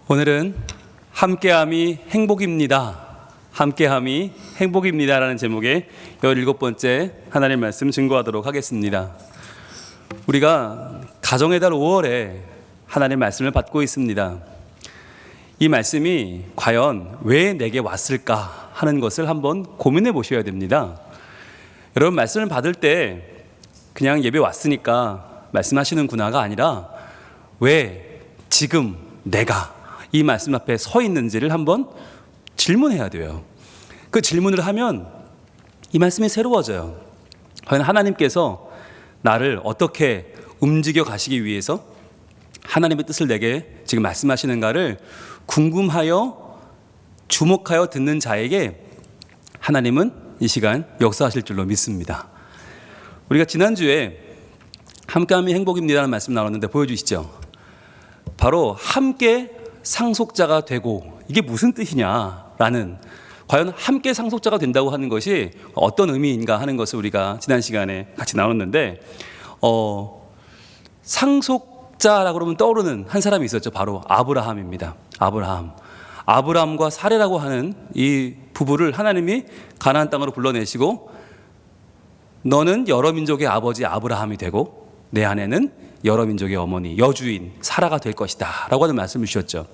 오늘은 함께함이 행복입니다. 함께함이 행복입니다라는 제목의 17번째 하나님 말씀 증거하도록 하겠습니다. 우리가 가정의 달 5월에 하나님 말씀을 받고 있습니다. 이 말씀이 과연 왜 내게 왔을까 하는 것을 한번 고민해 보셔야 됩니다. 여러분, 말씀을 받을 때 그냥 예배 왔으니까 말씀하시는구나가 아니라 왜 지금 내가 이 말씀 앞에 서 있는지를 한번 질문해야 돼요. 그 질문을 하면 이 말씀이 새로워져요. 과연 하나님께서 나를 어떻게 움직여 가시기 위해서 하나님의 뜻을 내게 지금 말씀하시는가를 궁금하여 주목하여 듣는 자에게 하나님은 이 시간 역사하실 줄로 믿습니다. 우리가 지난주에 함께함이 행복입니다라는 말씀 나눴는데 보여주시죠. 바로 함께 상속자가 되고, 이게 무슨 뜻이냐라는, 과연 함께 상속자가 된다고 하는 것이 어떤 의미인가 하는 것을 우리가 지난 시간에 같이 나눴는데, 상속자라고 그러면 떠오르는 한 사람이 있었죠. 바로 아브라함입니다. 아브라함과 사레라고 하는 이 부부를 하나님이 가나안 땅으로 불러내시고, 너는 여러 민족의 아버지 아브라함이 되고 내 아내는 여러 민족의 어머니 여주인 사라가 될 것이다 라고 하는 말씀을 주셨죠.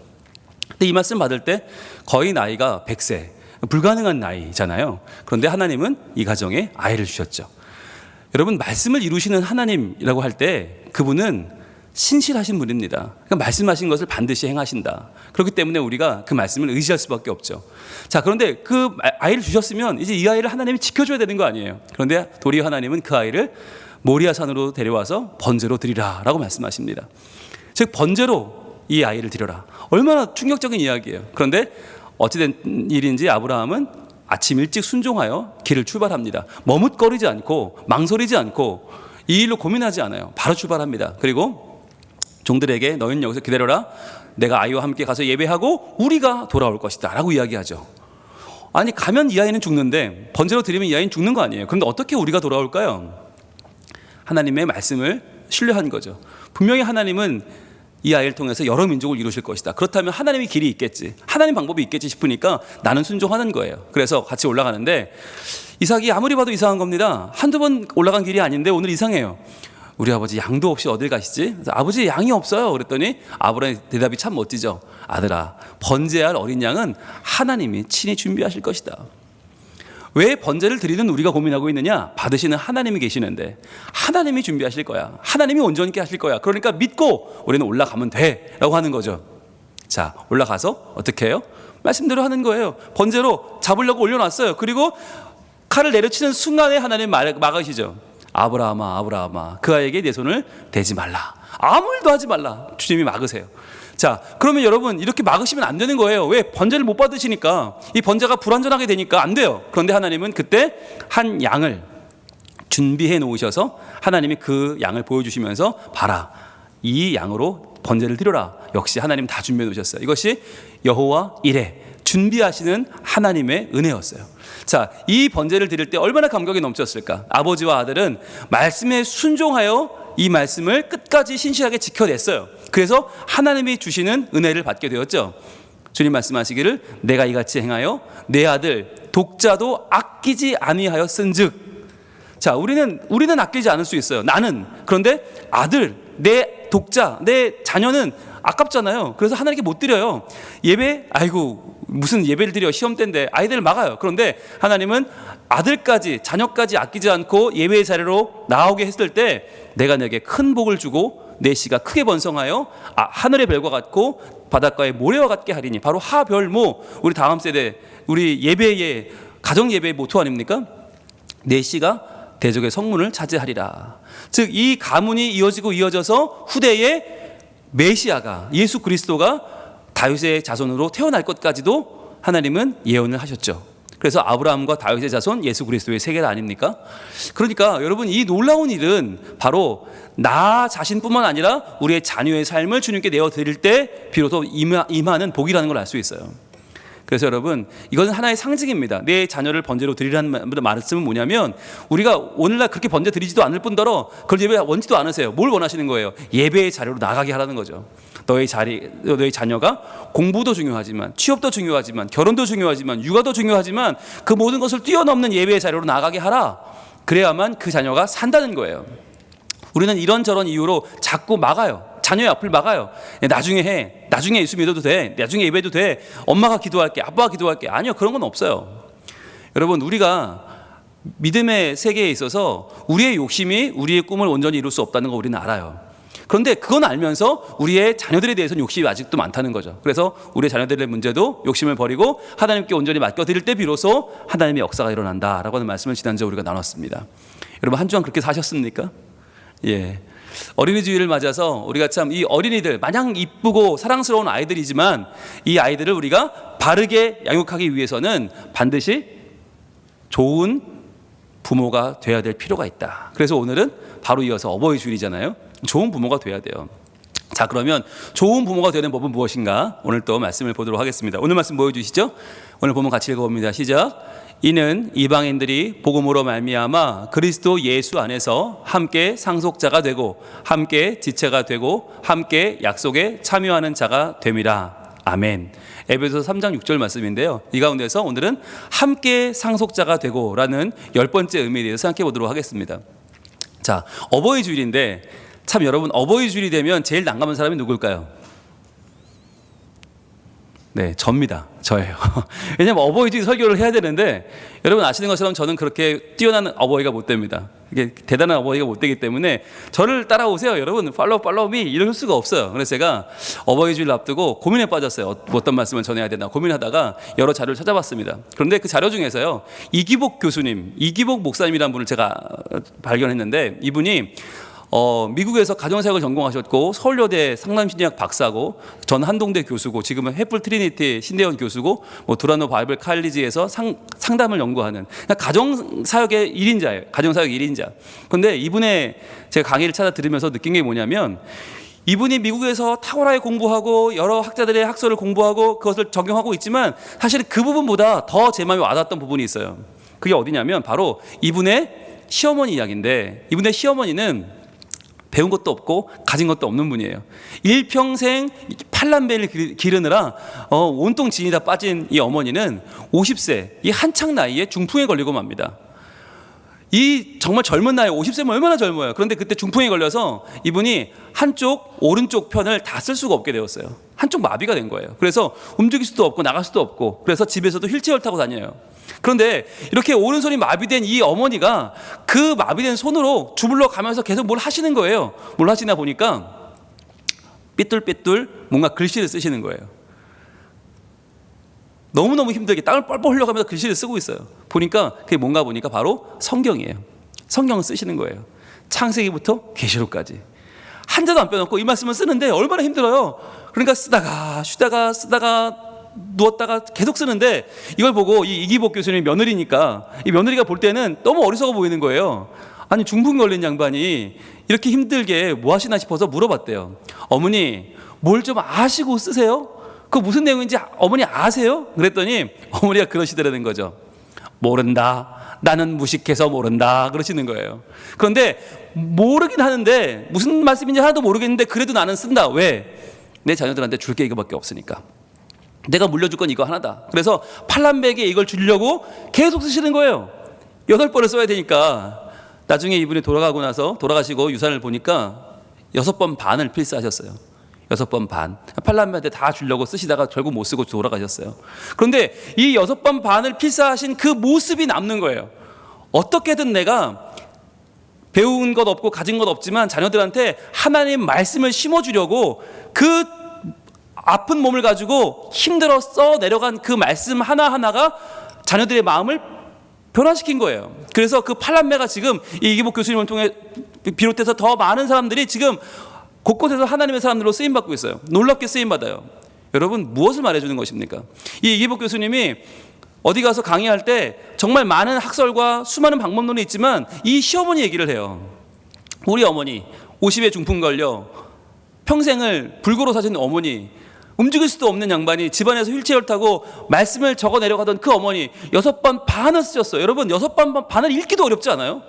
근데 이 말씀 받을 때 거의 나이가 100세, 불가능한 나이잖아요. 그런데 하나님은 이 가정에 아이를 주셨죠. 여러분, 말씀을 이루시는 하나님이라고 할 때 그분은 신실하신 분입니다. 그러니까 말씀하신 것을 반드시 행하신다. 그렇기 때문에 우리가 그 말씀을 의지할 수밖에 없죠. 자, 그런데 그 아이를 주셨으면 이제 이 아이를 하나님이 지켜줘야 되는 거 아니에요. 그런데 도리어 하나님은 그 아이를 모리아산으로 데려와서 번제로 드리라 라고 말씀하십니다. 즉, 번제로 이 아이를 드려라. 얼마나 충격적인 이야기예요. 그런데 어찌된 일인지 아브라함은 아침 일찍 순종하여 길을 출발합니다. 머뭇거리지 않고 망설이지 않고 이 일로 고민하지 않아요. 바로 출발합니다. 그리고 종들에게 너희는 여기서 기다려라. 내가 아이와 함께 가서 예배하고 우리가 돌아올 것이다 라고 이야기하죠. 아니, 가면 이 아이는 죽는데 번제로 드리면 이 아이는 죽는 거 아니에요. 그런데 어떻게 우리가 돌아올까요? 하나님의 말씀을 신뢰한 거죠. 분명히 하나님은 이 아이를 통해서 여러 민족을 이루실 것이다. 그렇다면 하나님의 길이 있겠지, 하나님 방법이 있겠지 싶으니까 나는 순종하는 거예요. 그래서 같이 올라가는데 이삭이 아무리 봐도 이상한 겁니다. 한두 번 올라간 길이 아닌데 오늘 이상해요. 우리 아버지 양도 없이 어딜 가시지? 그래서 아버지, 양이 없어요. 그랬더니 아브라함의 대답이 참 멋지죠. 아들아, 번제할 어린 양은 하나님이 친히 준비하실 것이다. 왜 번제를 드리는 우리가 고민하고 있느냐? 받으시는 하나님이 계시는데 하나님이 준비하실 거야. 하나님이 온전히 하실 거야. 그러니까 믿고 우리는 올라가면 돼 라고 하는 거죠. 자, 올라가서 어떻게 해요? 말씀대로 하는 거예요. 번제로 잡으려고 올려놨어요. 그리고 칼을 내려치는 순간에 하나님 막으시죠. 아브라함아, 그 아이에게 내 손을 대지 말라. 아무 일도 하지 말라. 주님이 막으세요. 자, 그러면 여러분, 이렇게 막으시면 안 되는 거예요. 왜? 번제를 못 받으시니까. 이 번제가 불완전하게 되니까 안 돼요. 그런데 하나님은 그때 한 양을 준비해 놓으셔서 하나님이 그 양을 보여주시면서 봐라, 이 양으로 번제를 드려라. 역시 하나님 다 준비해 놓으셨어요. 이것이 여호와 이레, 준비하시는 하나님의 은혜였어요. 자, 이 번제를 드릴 때 얼마나 감격이 넘쳤을까? 아버지와 아들은 말씀에 순종하여 이 말씀을 끝까지 신실하게 지켜냈어요. 그래서 하나님이 주시는 은혜를 받게 되었죠. 주님 말씀하시기를 내가 이같이 행하여 내 아들 독자도 아끼지 아니하였은즉. 자, 우리는 아끼지 않을 수 있어요. 나는. 그런데 아들, 내 독자, 내 자녀는 아깝잖아요. 그래서 하나님께 못 드려요. 예배, 아이고 무슨 예배를 드려, 시험 때인데. 아이들을 막아요. 그런데 하나님은 아들까지, 자녀까지 아끼지 않고 예배의 자리로 나오게 했을 때 내가 내게 큰 복을 주고 내 씨가 크게 번성하여 하늘의 별과 같고 바닷가의 모래와 같게 하리니. 바로 하별모, 우리 다음 세대, 우리 예배의, 가정 예배의 모토 아닙니까? 내 씨가 대적의 성문을 차지하리라. 즉, 이 가문이 이어져서 후대에 메시아가, 예수 그리스도가 다윗의 자손으로 태어날 것까지도 하나님은 예언을 하셨죠. 그래서 아브라함과 다윗의 자손 예수 그리스도의 세계가 아닙니까? 그러니까 여러분, 이 놀라운 일은 바로 나 자신뿐만 아니라 우리의 자녀의 삶을 주님께 내어드릴 때 비로소 임하는 복이라는 걸 알 수 있어요. 그래서 여러분, 이것은 하나의 상징입니다. 내 자녀를 번제로 드리라는 말씀은 뭐냐면, 우리가 오늘날 그렇게 번제 드리지도 않을 뿐더러 그걸 예배 원치도 않으세요. 뭘 원하시는 거예요? 예배의 자리로 나가게 하라는 거죠. 너의 자녀가 공부도 중요하지만, 취업도 중요하지만, 결혼도 중요하지만, 육아도 중요하지만 그 모든 것을 뛰어넘는 예배의 자리로 나가게 하라. 그래야만 그 자녀가 산다는 거예요. 우리는 이런저런 이유로 자꾸 막아요. 자녀의 앞을 막아요. 나중에 해. 나중에 예수 믿어도 돼. 나중에 예배도 돼. 엄마가 기도할게. 아빠가 기도할게. 아니요, 그런 건 없어요. 여러분, 우리가 믿음의 세계에 있어서 우리의 욕심이 우리의 꿈을 온전히 이룰 수 없다는 거 우리는 알아요. 그런데 그건 알면서 우리의 자녀들에 대해서는 욕심이 아직도 많다는 거죠. 그래서 우리의 자녀들의 문제도 욕심을 버리고 하나님께 온전히 맡겨드릴 때 비로소 하나님의 역사가 일어난다라고 하는 말씀을 지난주에 우리가 나눴습니다. 여러분, 한 주간 그렇게 사셨습니까? 예. 어린이 주일을 맞아서 우리가 참 이 어린이들 마냥 이쁘고 사랑스러운 아이들이지만 이 아이들을 우리가 바르게 양육하기 위해서는 반드시 좋은 부모가 돼야 될 필요가 있다. 그래서 오늘은 바로 이어서 어버이 주일이잖아요. 좋은 부모가 돼야 돼요. 자, 그러면 좋은 부모가 되는 법은 무엇인가? 오늘 또 말씀을 보도록 하겠습니다. 오늘 말씀 보여주시죠. 오늘 보면 같이 읽어봅니다. 시작. 이는 이방인들이 복음으로 말미암아 그리스도 예수 안에서 함께 상속자가 되고 함께 지체가 되고 함께 약속에 참여하는 자가 됨이라. 아멘. 에베소서 3장 6절 말씀인데요. 이 가운데서 오늘은 함께 상속자가 되고라는 10번째 의미에 대해서 생각해 보도록 하겠습니다. 자, 어버이 주일인데 참 여러분, 어버이 주일이 되면 제일 난감한 사람이 누굴까요? 네, 접니다. 저예요. 왜냐하면 어버이 주일 설교를 해야 되는데 여러분 아시는 것처럼 저는 그렇게 뛰어난 어버이가 못 됩니다. 이게 대단한 어버이가 못 되기 때문에 저를 따라오세요. 여러분, 팔로우 미 이럴 수가 없어요. 그래서 제가 어버이 주일 앞두고 고민에 빠졌어요. 어떤 말씀을 전해야 되나 고민하다가 여러 자료를 찾아봤습니다. 그런데 그 자료 중에서요, 이기복 교수님, 이기복 목사님이라는 분을 제가 발견했는데, 이분이 미국에서 가정사역을 전공하셨고 서울여대 상담심리학 박사고 전 한동대 교수고 지금은 횃불 트리니티 신대원 교수고 두라노 바이블 칼리지에서 상담을 연구하는 가정사역의 1인자예요. 가정사역 1인자. 그런데 이분의 제가 강의를 찾아 들으면서 느낀 게 뭐냐면, 이분이 미국에서 탁월하게 공부하고 여러 학자들의 학설을 공부하고 그것을 적용하고 있지만 사실 그 부분보다 더 제 마음에 와닿았던 부분이 있어요. 그게 어디냐면 바로 이분의 시어머니 이야기인데, 이분의 시어머니는 배운 것도 없고 가진 것도 없는 분이에요. 일평생 팔남배를 기르느라 온통 진이 다 빠진 이 어머니는 50세 이 한창 나이에 중풍에 걸리고 맙니다. 이 정말 젊은 나이에 50세면 얼마나 젊어요. 그런데 그때 중풍에 걸려서 이분이 한쪽 오른쪽 편을 다 쓸 수가 없게 되었어요. 한쪽 마비가 된 거예요. 그래서 움직일 수도 없고 나갈 수도 없고, 그래서 집에서도 휠체어를 타고 다녀요. 그런데 이렇게 오른손이 마비된 이 어머니가 그 마비된 손으로 주물러 가면서 계속 뭘 하시는 거예요. 뭘 하시나 보니까 삐뚤삐뚤 뭔가 글씨를 쓰시는 거예요. 너무너무 힘들게 땀을 뻘뻘 흘려가면서 글씨를 쓰고 있어요. 보니까 그게 뭔가 보니까 바로 성경이에요. 성경을 쓰시는 거예요. 창세기부터 계시록까지 한 자도 안 빼놓고 이 말씀을 쓰는데 얼마나 힘들어요. 그러니까 쓰다가 쉬다가 쓰다가 누웠다가 계속 쓰는데, 이걸 보고 이 이기복 교수님 며느리니까 이 며느리가 볼 때는 너무 어리석어 보이는 거예요. 아니, 중풍 걸린 양반이 이렇게 힘들게 뭐 하시나 싶어서 물어봤대요. 어머니, 뭘 좀 아시고 쓰세요? 그 무슨 내용인지 어머니 아세요? 그랬더니 어머니가 그러시더라는 거죠. 모른다. 나는 무식해서 모른다. 그러시는 거예요. 그런데 모르긴 하는데 무슨 말씀인지 하나도 모르겠는데 그래도 나는 쓴다. 왜? 내 자녀들한테 줄 게 이거밖에 없으니까. 내가 물려줄 건 이거 하나다. 그래서 팔남배에게 이걸 주려고 계속 쓰시는 거예요. 8번을 써야 되니까. 나중에 이분이 돌아가시고 유산을 보니까 6번 반을 필사하셨어요. 6번 반. 팔남배한테 다 주려고 쓰시다가 결국 못 쓰고 돌아가셨어요. 그런데 이 6번 반을 필사하신 그 모습이 남는 거예요. 어떻게든 내가 배운 것 없고 가진 것 없지만 자녀들한테 하나님 말씀을 심어주려고 그 아픈 몸을 가지고 힘들어 써 내려간 그 말씀 하나하나가 자녀들의 마음을 변화시킨 거예요. 그래서 그 팔남매가 지금 이 이기복 교수님을 통해 비롯해서 더 많은 사람들이 지금 곳곳에서 하나님의 사람들로 쓰임받고 있어요. 놀랍게 쓰임받아요. 여러분, 무엇을 말해주는 것입니까? 이 이기복 교수님이 어디 가서 강의할 때 정말 많은 학설과 수많은 방법론이 있지만 이 시어머니 얘기를 해요. 우리 어머니 50에 중풍 걸려 평생을 불구로 사신 어머니, 움직일 수도 없는 양반이 집안에서 휠체어를 타고 말씀을 적어 내려가던 그 어머니 6번 반을 쓰셨어요. 여러분 6번 반을 읽기도 어렵지 않아요?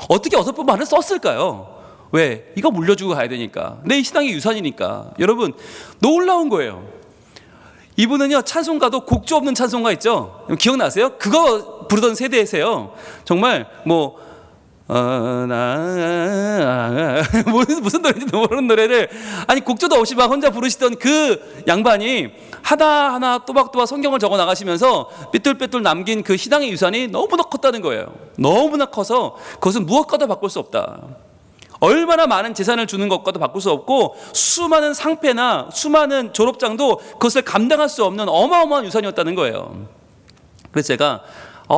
어떻게 6번 반을 썼을까요? 왜? 이거 물려주고 가야 되니까. 내 신앙의 유산이니까. 여러분 놀라운 거예요. 이분은요 찬송가도 곡조 없는 찬송가 있죠? 기억나세요? 그거 부르던 세대세요. 정말 무슨 노래인지 모르는 노래를 아니 곡조도 없이 막 혼자 부르시던 그 양반이 하나하나 또박또박 성경을 적어 나가시면서 삐뚤빼뚤 남긴 그 신앙의 유산이 너무나 컸다는 거예요. 너무나 커서 그것은 무엇과도 바꿀 수 없다. 얼마나 많은 재산을 주는 것과도 바꿀 수 없고 수많은 상패나 수많은 졸업장도 그것을 감당할 수 없는 어마어마한 유산이었다는 거예요. 그래서 제가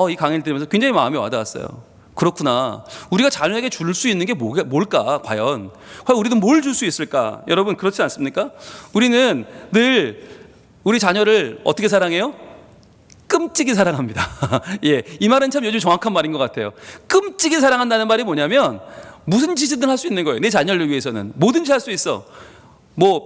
이 강의를 들으면서 굉장히 마음이 와닿았어요. 그렇구나. 우리가 자녀에게 줄 수 있는 게 뭘까? 과연 우리는 뭘 줄 수 있을까? 여러분 그렇지 않습니까? 우리는 늘 우리 자녀를 어떻게 사랑해요? 끔찍이 사랑합니다. 예, 이 말은 참 요즘 정확한 말인 것 같아요. 끔찍이 사랑한다는 말이 뭐냐면 무슨 짓이든 할 수 있는 거예요. 내 자녀를 위해서는 뭐든지 할 수 있어.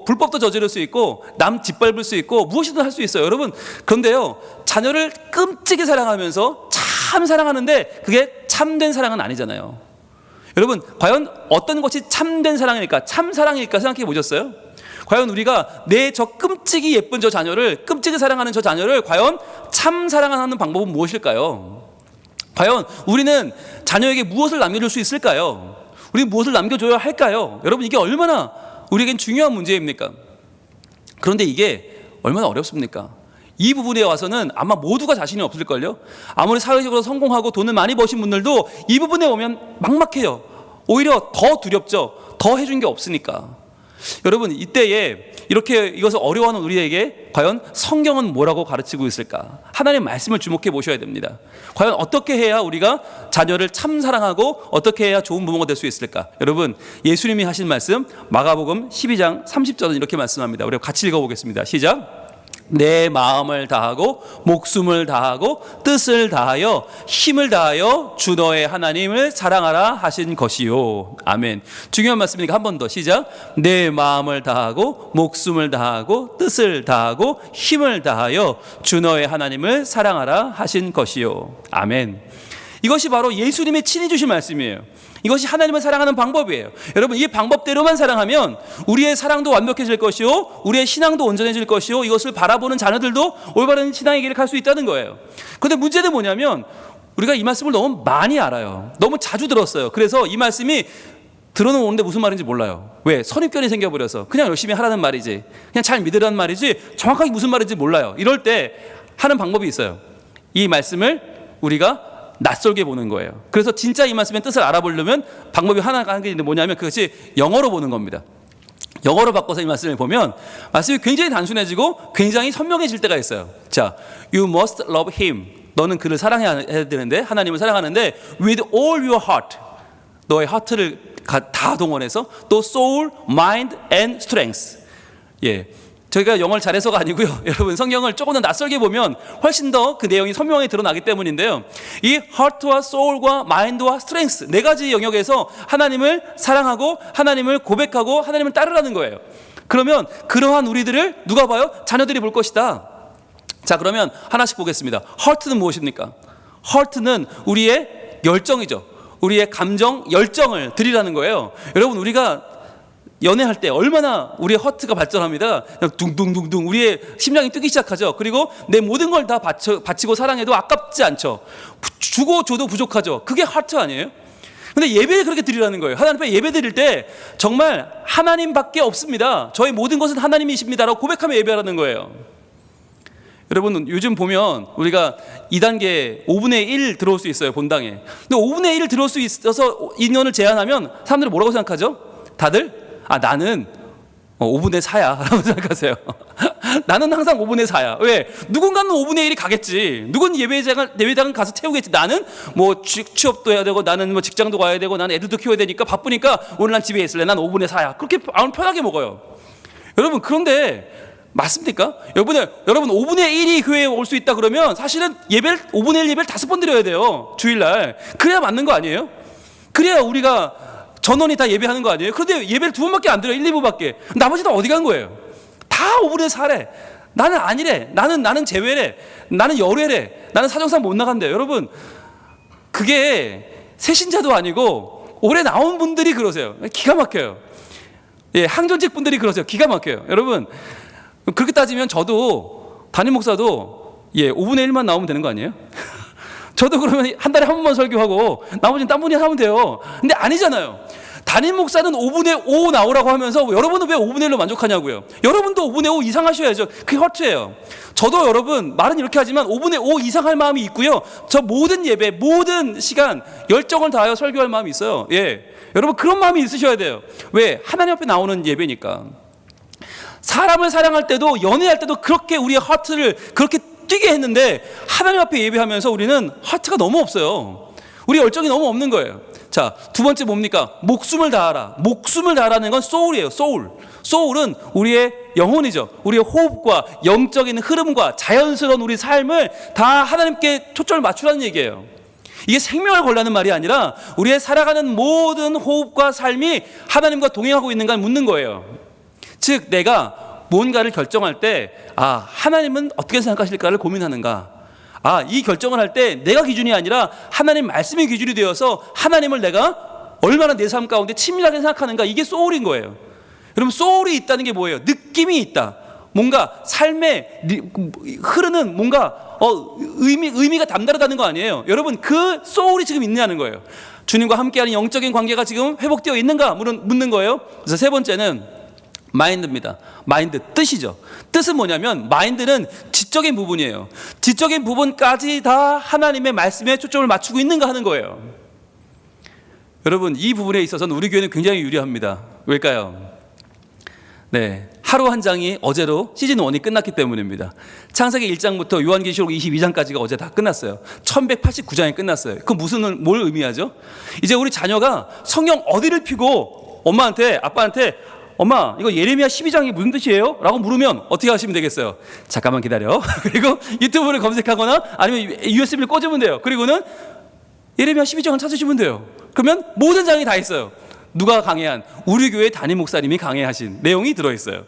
불법도 저지를 수 있고 남 짓밟을 수 있고 무엇이든 할 수 있어요. 여러분 그런데요 자녀를 끔찍이 사랑하면서 참 사랑하는데 그게 참된 사랑은 아니잖아요. 여러분 과연 어떤 것이 참된 사랑일까? 참 사랑일까 생각해 보셨어요? 과연 우리가 내 저 끔찍이 예쁜 저 자녀를 끔찍이 사랑하는 저 자녀를 과연 참 사랑하는 방법은 무엇일까요? 과연 우리는 자녀에게 무엇을 남겨줄 수 있을까요? 우리 무엇을 남겨줘야 할까요? 여러분 이게 얼마나 우리에겐 중요한 문제입니까? 그런데 이게 얼마나 어렵습니까? 이 부분에 와서는 아마 모두가 자신이 없을걸요? 아무리 사회적으로 성공하고 돈을 많이 버신 분들도 이 부분에 오면 막막해요. 오히려 더 두렵죠. 더 해준 게 없으니까. 여러분 이때에 이렇게 이것을 어려워하는 우리에게 과연 성경은 뭐라고 가르치고 있을까? 하나님의 말씀을 주목해 보셔야 됩니다. 과연 어떻게 해야 우리가 자녀를 참 사랑하고 어떻게 해야 좋은 부모가 될 수 있을까? 여러분 예수님이 하신 말씀 마가복음 12장 30절은 이렇게 말씀합니다. 우리 같이 읽어보겠습니다. 시작. 내 마음을 다하고 목숨을 다하고 뜻을 다하여 힘을 다하여 주 너의 하나님을 사랑하라 하신 것이요. 아멘. 중요한 말씀이니까 한 번 더 시작. 내 마음을 다하고 목숨을 다하고 뜻을 다하고 힘을 다하여 주 너의 하나님을 사랑하라 하신 것이요. 아멘. 이것이 바로 예수님이 친히 주신 말씀이에요. 이것이 하나님을 사랑하는 방법이에요. 여러분 이 방법대로만 사랑하면 우리의 사랑도 완벽해질 것이요 우리의 신앙도 온전해질 것이요 이것을 바라보는 자녀들도 올바른 신앙의 길을 갈 수 있다는 거예요. 그런데 문제는 뭐냐면 우리가 이 말씀을 너무 많이 알아요. 너무 자주 들었어요. 그래서 이 말씀이 들어는 오는데 무슨 말인지 몰라요. 왜? 선입견이 생겨버려서 그냥 열심히 하라는 말이지 그냥 잘 믿으라는 말이지 정확하게 무슨 말인지 몰라요. 이럴 때 하는 방법이 있어요. 이 말씀을 우리가 낯설게 보는 거예요. 그래서 진짜 이 말씀의 뜻을 알아보려면 방법이 하나가 한 게 있는데 뭐냐면 그것이 영어로 보는 겁니다. 영어로 바꿔서 이 말씀을 보면 말씀이 굉장히 단순해지고 굉장히 선명해질 때가 있어요. 자, you must love him. 너는 그를 사랑해야 되는데 하나님을 사랑하는데 with all your heart. 너의 하트를 다 동원해서 또 soul, mind and strength. 예. 저희가 영어를 잘해서가 아니고요. 여러분 성경을 조금 더 낯설게 보면 훨씬 더 그 내용이 선명하게 드러나기 때문인데요. 이 heart와 soul과 mind와 strength 네 가지 영역에서 하나님을 사랑하고 하나님을 고백하고 하나님을 따르라는 거예요. 그러면 그러한 우리들을 누가 봐요? 자녀들이 볼 것이다. 자 그러면 하나씩 보겠습니다. heart는 무엇입니까? heart는 우리의 열정이죠. 우리의 감정, 열정을 드리라는 거예요. 여러분 우리가 연애할 때 얼마나 우리의 허트가 발전합니다. 둥둥둥둥 우리의 심장이 뛰기 시작하죠. 그리고 내 모든 걸 다 바치고 사랑해도 아깝지 않죠. 주고 줘도 부족하죠. 그게 하트 아니에요? 근데 예배를 그렇게 드리라는 거예요. 하나님 앞에 예배 드릴 때 정말 하나님밖에 없습니다. 저의 모든 것은 하나님이십니다라고 고백하며 예배하라는 거예요. 여러분 요즘 보면 우리가 2단계 5분의 1 들어올 수 있어요. 본당에. 근데 5분의 1 들어올 수 있어서 인원을 제한하면 사람들은 뭐라고 생각하죠? 다들 나는 5분의 4야 라고 생각하세요. 나는 항상 5분의 4야. 왜? 누군가는 5분의 1이 가겠지. 누군 예배당은 가서 채우겠지. 나는 취업도 해야 되고 나는 직장도 가야 되고 나는 애들도 키워야 되니까 바쁘니까 오늘 난 집에 있을래. 난 5분의 4야. 그렇게 마음 편하게 먹어요. 여러분 그런데 맞습니까? 여러분 5분의 1이 교회에 올 수 있다 그러면 사실은 5분의 1 예배를 5번 드려야 돼요. 주일날. 그래야 맞는 거 아니에요? 그래야 우리가 전원이 다 예배하는 거 아니에요? 그런데 예배를 2번밖에 안 드려요. 1, 2부밖에. 나머지는 어디 간 거예요? 다 5분의 4래. 나는 아니래. 나는 제외래. 나는 열애래. 나는 사정상 못 나간대. 여러분, 그게 새신자도 아니고 올해 나온 분들이 그러세요. 기가 막혀요. 예, 항전직 분들이 그러세요. 기가 막혀요. 여러분, 그렇게 따지면 저도 담임 목사도 5분의 1만 나오면 되는 거 아니에요? 저도 그러면 한 달에 한 번만 설교하고 나머지는 딴 분이 하면 돼요. 근데 아니잖아요. 담임 목사는 5분의 5 나오라고 하면서 여러분은 왜 5분의 1로 만족하냐고요. 여러분도 5분의 5 이상 하셔야죠. 그게 허투예요. 저도 여러분 말은 이렇게 하지만 5분의 5 이상 할 마음이 있고요. 저 모든 예배, 모든 시간 열정을 다하여 설교할 마음이 있어요. 예, 여러분 그런 마음이 있으셔야 돼요. 왜? 하나님 앞에 나오는 예배니까. 사람을 사랑할 때도 연애할 때도 그렇게 우리의 하트를 그렇게 뛰게 했는데 하나님 앞에 예배하면서 우리는 하트가 너무 없어요. 우리 열정이 너무 없는 거예요. 자, 두 번째 뭡니까? 목숨을 다하라. 목숨을 다하라는 건 소울이에요. 소울. 소울은 우리의 영혼이죠. 우리의 호흡과 영적인 흐름과 자연스러운 우리 삶을 다 하나님께 초점을 맞추라는 얘기예요. 이게 생명을 걸라는 말이 아니라 우리의 살아가는 모든 호흡과 삶이 하나님과 동행하고 있는가 묻는 거예요. 즉 내가 뭔가를 결정할 때 하나님은 어떻게 생각하실까를 고민하는가. 이 결정을 할 때 내가 기준이 아니라 하나님 말씀이 기준이 되어서 하나님을 내가 얼마나 내 삶 가운데 친밀하게 생각하는가. 이게 소울인 거예요. 여러분 소울이 있다는 게 뭐예요? 느낌이 있다. 뭔가 삶에 흐르는 뭔가 의미가 남다르다는 거 아니에요. 여러분 그 소울이 지금 있냐는 거예요. 주님과 함께하는 영적인 관계가 지금 회복되어 있는가 묻는 거예요. 그래서 세 번째는 마인드입니다. 마인드, 뜻이죠. 뜻은 뭐냐면 마인드는 지적인 부분이에요. 지적인 부분까지 다 하나님의 말씀에 초점을 맞추고 있는가 하는 거예요. 여러분 이 부분에 있어서는 우리 교회는 굉장히 유리합니다. 왜일까요? 네, 하루 한 장이 어제로 시즌 1이 끝났기 때문입니다. 창세기 1장부터 요한계시록 22장까지가 어제 다 끝났어요. 1189장이 끝났어요. 그 뭘 의미하죠? 이제 우리 자녀가 성경 어디를 피고 엄마한테 아빠한테 엄마 이거 예레미야 12장이 무슨 뜻이에요? 라고 물으면 어떻게 하시면 되겠어요? 잠깐만 기다려. 그리고 유튜브를 검색하거나 아니면 USB를 꽂으면 돼요. 그리고는 예레미야 12장을 찾으시면 돼요. 그러면 모든 장이 다 있어요. 누가 강해한? 우리 교회 담임 목사님이 강해하신 내용이 들어있어요.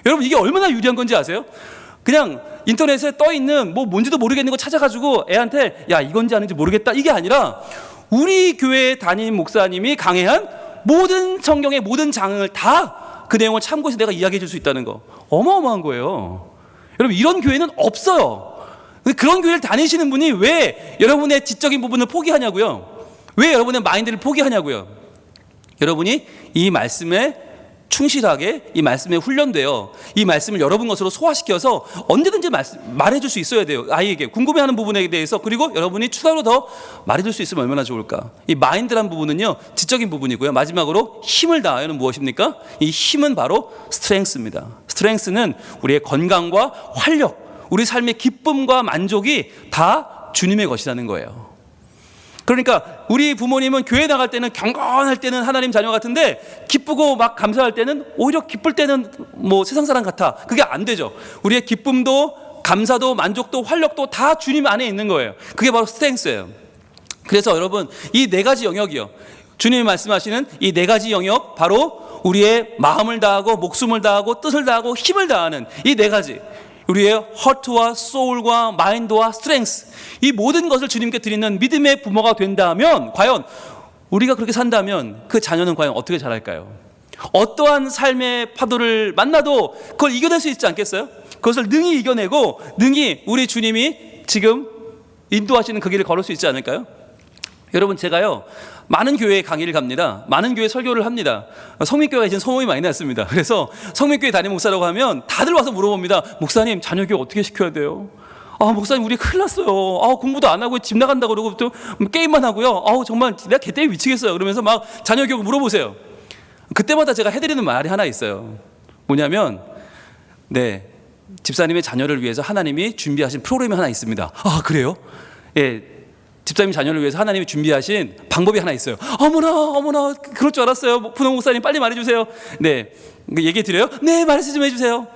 여러분 이게 얼마나 유리한 건지 아세요? 그냥 인터넷에 떠있는 뭔지도 모르겠는 거 찾아가지고 애한테 야 이건지 아닌지 모르겠다 이게 아니라 우리 교회 담임 목사님이 강해한 모든 성경의 모든 장을 다 그 내용을 참고해서 내가 이야기해 줄 수 있다는 거 어마어마한 거예요. 여러분 이런 교회는 없어요. 그런 교회를 다니시는 분이 왜 여러분의 지적인 부분을 포기하냐고요. 왜 여러분의 마인드를 포기하냐고요. 여러분이 이 말씀에 충실하게 이 말씀에 훈련되어 이 말씀을 여러분 것으로 소화시켜서 언제든지 말해줄 수 있어야 돼요. 아이에게 궁금해하는 부분에 대해서. 그리고 여러분이 추가로 더 말해줄 수 있으면 얼마나 좋을까. 이 마인드란 부분은요 지적인 부분이고요. 마지막으로 힘을 다하여는 무엇입니까? 이 힘은 바로 스트렝스입니다. 스트렝스는 우리의 건강과 활력, 우리 삶의 기쁨과 만족이 다 주님의 것이라는 거예요. 그러니까 우리 부모님은 교회 나갈 때는 경건할 때는 하나님 자녀 같은데 기쁘고 막 감사할 때는 오히려 기쁠 때는 세상 사람 같아. 그게 안 되죠. 우리의 기쁨도 감사도 만족도 활력도 다 주님 안에 있는 거예요. 그게 바로 스트렝스예요. 그래서 여러분 이 네 가지 영역이요. 주님이 말씀하시는 이 네 가지 영역 바로 우리의 마음을 다하고 목숨을 다하고 뜻을 다하고 힘을 다하는 이 네 가지. 우리의 허트와 소울과 마인드와 스트렝스 이 모든 것을 주님께 드리는 믿음의 부모가 된다면 과연 우리가 그렇게 산다면 그 자녀는 과연 어떻게 자랄까요? 어떠한 삶의 파도를 만나도 그걸 이겨낼 수 있지 않겠어요? 그것을 능히 이겨내고 능히 우리 주님이 지금 인도하시는 그 길을 걸을 수 있지 않을까요? 여러분 제가요 많은 교회에 강의를 갑니다. 많은 교회 설교를 합니다. 성민교회가 이제 소문이 많이 났습니다. 그래서 성민교회 담임 목사라고 하면 다들 와서 물어봅니다. 목사님 자녀 교육 어떻게 시켜야 돼요? 목사님 우리 큰일 났어요. 공부도 안 하고 집 나간다고 그러고 또 게임만 하고요. 정말 내가 개 때문에 미치겠어요. 그러면서 막 자녀 교육 물어보세요. 그때마다 제가 해드리는 말이 하나 있어요. 뭐냐면 집사님의 자녀를 위해서 하나님이 준비하신 프로그램이 하나 있습니다. 그래요? 예, 집사님 자녀를 위해서 하나님이 준비하신 방법이 하나 있어요. 어머나 그럴 줄 알았어요. 분홍 목사님 빨리 말해주세요. 네, 얘기 드려요? 네, 말씀 좀 해주세요.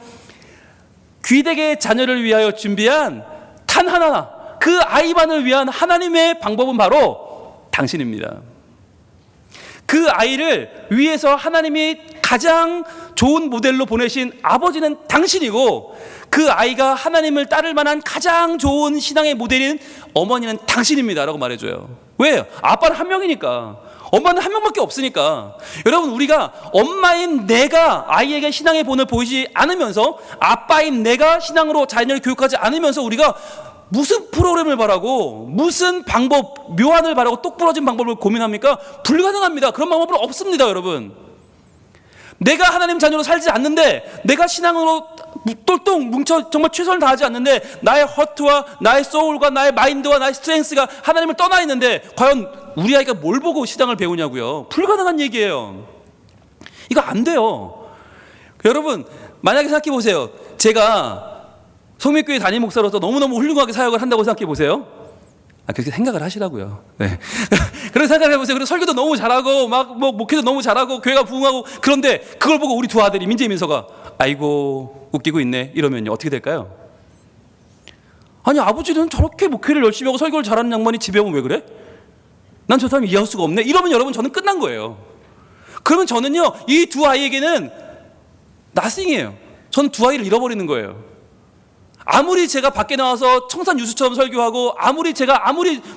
귀대의 자녀를 위하여 준비한 단 하나, 그 아이만을 위한 하나님의 방법은 바로 당신입니다. 그 아이를 위해서 하나님이 가장 좋은 모델로 보내신 아버지는 당신이고 그 아이가 하나님을 따를 만한 가장 좋은 신앙의 모델인 어머니는 당신입니다 라고 말해줘요. 왜요? 아빠는 한 명이니까. 엄마는 한 명밖에 없으니까. 여러분, 우리가 엄마인 내가 아이에게 신앙의 본을 보이지 않으면서 아빠인 내가 신앙으로 자녀를 교육하지 않으면서 우리가 무슨 프로그램을 바라고 무슨 방법, 묘안을 바라고 똑부러진 방법을 고민합니까? 불가능합니다. 그런 방법은 없습니다. 여러분, 내가 하나님 자녀로 살지 않는데, 내가 신앙으로 똘똘 뭉쳐 정말 최선을 다하지 않는데 나의 허트와 나의 소울과 나의 마인드와 나의 스트렝스가 하나님을 떠나 있는데 과연 우리 아이가 뭘 보고 신앙을 배우냐고요? 불가능한 얘기예요. 이거 안 돼요. 여러분, 만약에 생각해 보세요. 제가 성민교회 담임 목사로서 너무너무 훌륭하게 사역을 한다고 생각해 보세요. 그렇게 생각을 하시라고요. 네. 그런 생각을 해보세요. 그리고 설교도 너무 잘하고 막 목회도 너무 잘하고 교회가 부흥하고, 그런데 그걸 보고 우리 두 아들이 민재, 민서가 아이고 웃기고 있네 이러면요 어떻게 될까요? 아니, 아버지는 저렇게 목회를 열심히 하고 설교를 잘하는 양반이 집에 오면 왜 그래? 난 저 사람 이해할 수가 없네. 이러면 여러분, 저는 끝난 거예요. 그러면 저는요 이 두 아이에게는 나싱이에요. 저는 두 아이를 잃어버리는 거예요. 아무리 제가 밖에 나와서 청산 유수처럼 설교하고 아무리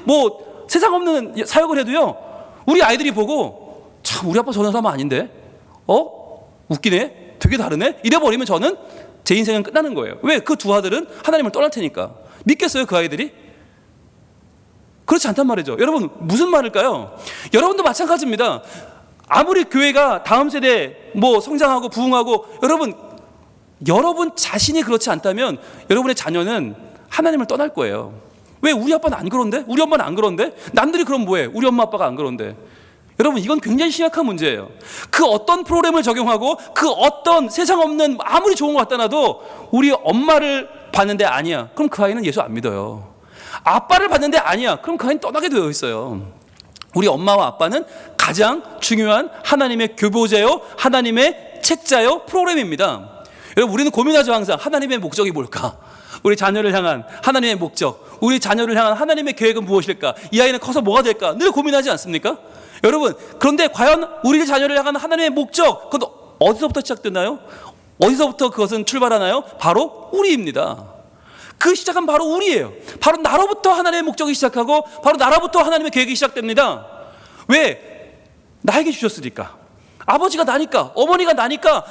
뭐 세상 없는 사역을 해도요, 우리 아이들이 보고 참 우리 아빠 저런 사람 아닌데, 웃기네, 되게 다르네, 이래버리면 저는 제 인생은 끝나는 거예요. 왜? 그 두 아들은 하나님을 떠날 테니까. 믿겠어요 그 아이들이? 그렇지 않단 말이죠. 여러분, 무슨 말일까요? 여러분도 마찬가지입니다. 아무리 교회가 다음 세대 뭐 성장하고 부흥하고, 여러분 자신이 그렇지 않다면 여러분의 자녀는 하나님을 떠날 거예요. 왜? 우리 아빠는 안 그런데? 우리 엄마는 안 그런데? 남들이 그럼 뭐해? 우리 엄마 아빠가 안 그런데? 여러분, 이건 굉장히 심각한 문제예요. 그 어떤 프로그램을 적용하고 그 어떤 세상 없는 아무리 좋은 거 갖다 놔도 우리 엄마를 봤는데 아니야, 그럼 그 아이는 예수 안 믿어요. 아빠를 봤는데 아니야, 그럼 그 아이는 떠나게 되어 있어요. 우리 엄마와 아빠는 가장 중요한 하나님의 교보자요, 하나님의 책자요, 프로그램입니다. 여러분, 우리는 고민하죠. 항상 하나님의 목적이 뭘까? 우리 자녀를 향한 하나님의 목적, 우리 자녀를 향한 하나님의 계획은 무엇일까? 이 아이는 커서 뭐가 될까? 늘 고민하지 않습니까? 여러분, 그런데 과연 우리 자녀를 향한 하나님의 목적, 그건 어디서부터 시작되나요? 어디서부터 그것은 출발하나요? 바로 우리입니다. 그 시작은 바로 우리예요. 바로 나로부터 하나님의 목적이 시작하고 바로 나로부터 하나님의 계획이 시작됩니다. 왜? 나에게 주셨으니까. 아버지가 나니까, 어머니가 나니까,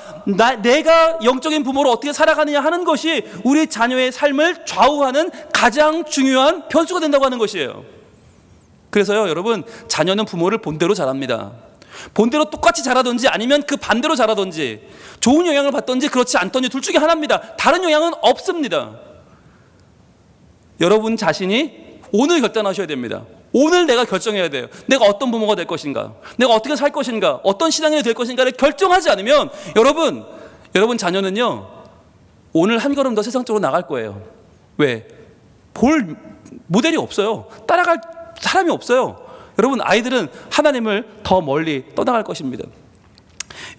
내가 영적인 부모로 어떻게 살아가느냐 하는 것이 우리 자녀의 삶을 좌우하는 가장 중요한 변수가 된다고 하는 것이에요. 그래서요, 여러분, 자녀는 부모를 본대로 자랍니다. 본대로 똑같이 자라든지 아니면 그 반대로 자라든지, 좋은 영향을 받든지 그렇지 않든지 둘 중에 하나입니다. 다른 영향은 없습니다. 여러분 자신이 오늘 결단하셔야 됩니다. 오늘 내가 결정해야 돼요. 내가 어떤 부모가 될 것인가, 내가 어떻게 살 것인가, 어떤 신앙인이 될 것인가를 결정하지 않으면 여러분 자녀는요 오늘 한 걸음 더 세상적으로 나갈 거예요. 왜? 볼 모델이 없어요. 따라갈 사람이 없어요. 여러분, 아이들은 하나님을 더 멀리 떠나갈 것입니다.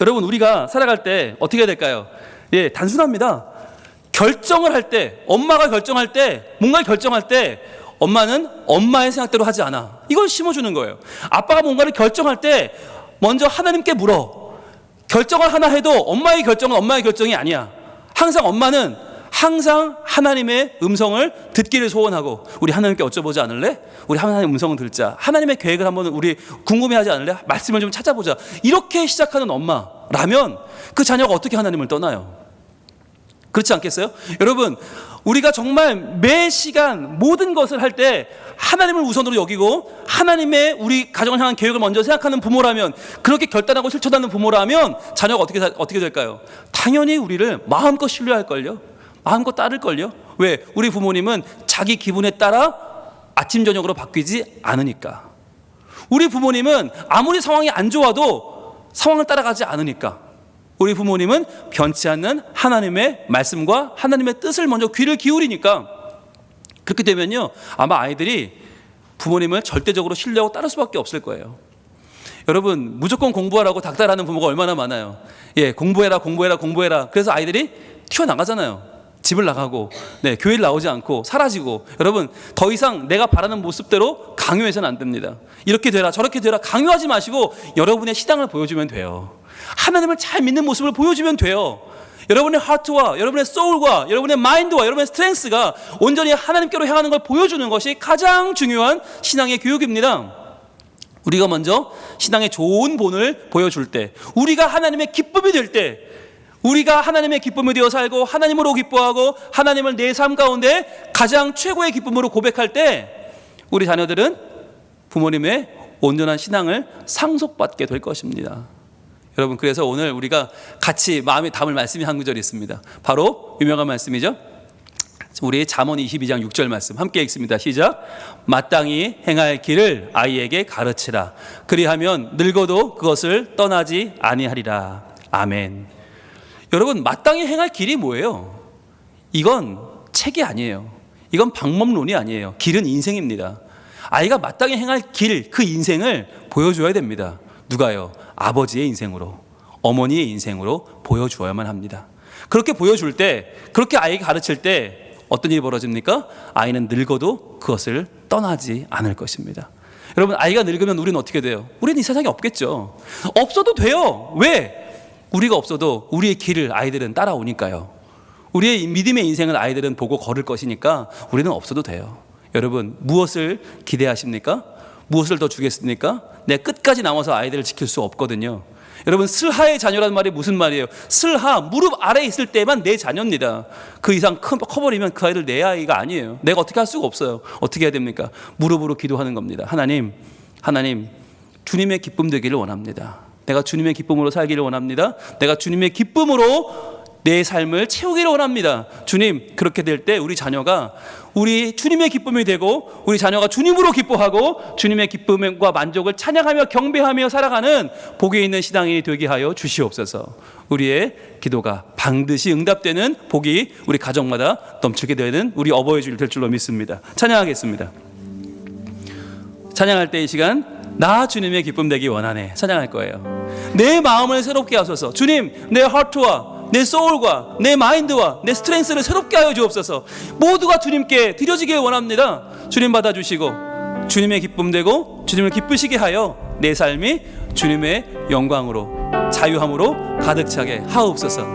여러분, 우리가 살아갈 때 어떻게 해야 될까요? 단순합니다. 결정을 할 때, 엄마가 결정할 때, 뭔가를 결정할 때 엄마는 엄마의 생각대로 하지 않아. 이걸 심어주는 거예요. 아빠가 뭔가를 결정할 때 먼저 하나님께 물어. 결정을 하나 해도 엄마의 결정은 엄마의 결정이 아니야. 항상 엄마는 항상 하나님의 음성을 듣기를 소원하고, 우리 하나님께 여쭤보지 않을래? 우리 하나님의 음성을 들자. 하나님의 계획을 한번 우리 궁금해하지 않을래? 말씀을 좀 찾아보자. 이렇게 시작하는 엄마라면 그 자녀가 어떻게 하나님을 떠나요? 그렇지 않겠어요? 여러분, 우리가 정말 매 시간 모든 것을 할 때 하나님을 우선으로 여기고 하나님의 우리 가정을 향한 계획을 먼저 생각하는 부모라면, 그렇게 결단하고 실천하는 부모라면 자녀가 어떻게 될까요? 당연히 우리를 마음껏 신뢰할걸요. 마음껏 따를걸요. 왜? 우리 부모님은 자기 기분에 따라 아침 저녁으로 바뀌지 않으니까. 우리 부모님은 아무리 상황이 안 좋아도 상황을 따라가지 않으니까. 우리 부모님은 변치 않는 하나님의 말씀과 하나님의 뜻을 먼저 귀를 기울이니까. 그렇게 되면요, 아마 아이들이 부모님을 절대적으로 신뢰하고 따를 수밖에 없을 거예요. 여러분, 무조건 공부하라고 닥달하는 부모가 얼마나 많아요. 공부해라. 그래서 아이들이 튀어나가잖아요. 집을 나가고, 교회를 나오지 않고 사라지고. 여러분, 더 이상 내가 바라는 모습대로 강요해서는 안 됩니다. 이렇게 되라 저렇게 되라 강요하지 마시고 여러분의 신앙을 보여주면 돼요. 하나님을 잘 믿는 모습을 보여주면 돼요. 여러분의 하트와 여러분의 소울과 여러분의 마인드와 여러분의 스트렝스가 온전히 하나님께로 향하는 걸 보여주는 것이 가장 중요한 신앙의 교육입니다. 우리가 먼저 신앙의 좋은 본을 보여줄 때, 우리가 하나님의 기쁨이 될 때, 우리가 하나님의 기쁨이 되어 살고 하나님으로 기뻐하고 하나님을 내 삶 가운데 가장 최고의 기쁨으로 고백할 때 우리 자녀들은 부모님의 온전한 신앙을 상속받게 될 것입니다. 여러분, 그래서 오늘 우리가 같이 마음에 담을 말씀이 한 구절이 있습니다. 바로 유명한 말씀이죠. 우리 잠언 22장 6절 말씀 함께 읽습니다. 시작. 마땅히 행할 길을 아이에게 가르치라. 그리하면 늙어도 그것을 떠나지 아니하리라. 아멘. 여러분, 마땅히 행할 길이 뭐예요? 이건 책이 아니에요. 이건 방법론이 아니에요. 길은 인생입니다. 아이가 마땅히 행할 길, 그 인생을 보여줘야 됩니다. 누가요? 아버지의 인생으로, 어머니의 인생으로 보여주어야만 합니다. 그렇게 보여줄 때, 그렇게 아이에게 가르칠 때 어떤 일이 벌어집니까? 아이는 늙어도 그것을 떠나지 않을 것입니다. 여러분, 아이가 늙으면 우리는 어떻게 돼요? 우리는 이 세상에 없겠죠. 없어도 돼요. 왜? 우리가 없어도 우리의 길을 아이들은 따라오니까요. 우리의 믿음의 인생을 아이들은 보고 걸을 것이니까 우리는 없어도 돼요. 여러분, 무엇을 기대하십니까? 무엇을 더 주겠습니까? 내 끝까지 남아서 아이들을 지킬 수 없거든요. 여러분, 슬하의 자녀란 말이 무슨 말이에요? 슬하, 무릎 아래에 있을 때만 내 자녀입니다. 그 이상 커버리면 그 아이들 내 아이가 아니에요. 내가 어떻게 할 수가 없어요. 어떻게 해야 됩니까? 무릎으로 기도하는 겁니다. 하나님, 주님의 기쁨 되기를 원합니다. 내가 주님의 기쁨으로 살기를 원합니다. 내가 주님의 기쁨으로 내 삶을 채우기를 원합니다. 주님, 그렇게 될 때 우리 자녀가 우리 주님의 기쁨이 되고 우리 자녀가 주님으로 기뻐하고 주님의 기쁨과 만족을 찬양하며 경배하며 살아가는 복이 있는 신앙인이 되게 하여 주시옵소서. 우리의 기도가 반드시 응답되는 복이 우리 가정마다 넘치게 되는 우리 어버이 주일 될 줄로 믿습니다. 찬양하겠습니다. 찬양할 때 이 시간 나 주님의 기쁨 되기 원하네 찬양할 거예요. 내 마음을 새롭게 하소서. 주님, 내 하트와 내 소울과 내 마인드와 내 스트렝스를 새롭게 하여 주옵소서. 모두가 주님께 드려지길 원합니다. 주님 받아주시고 주님의 기쁨 되고 주님을 기쁘시게 하여 내 삶이 주님의 영광으로 자유함으로 가득 차게 하옵소서.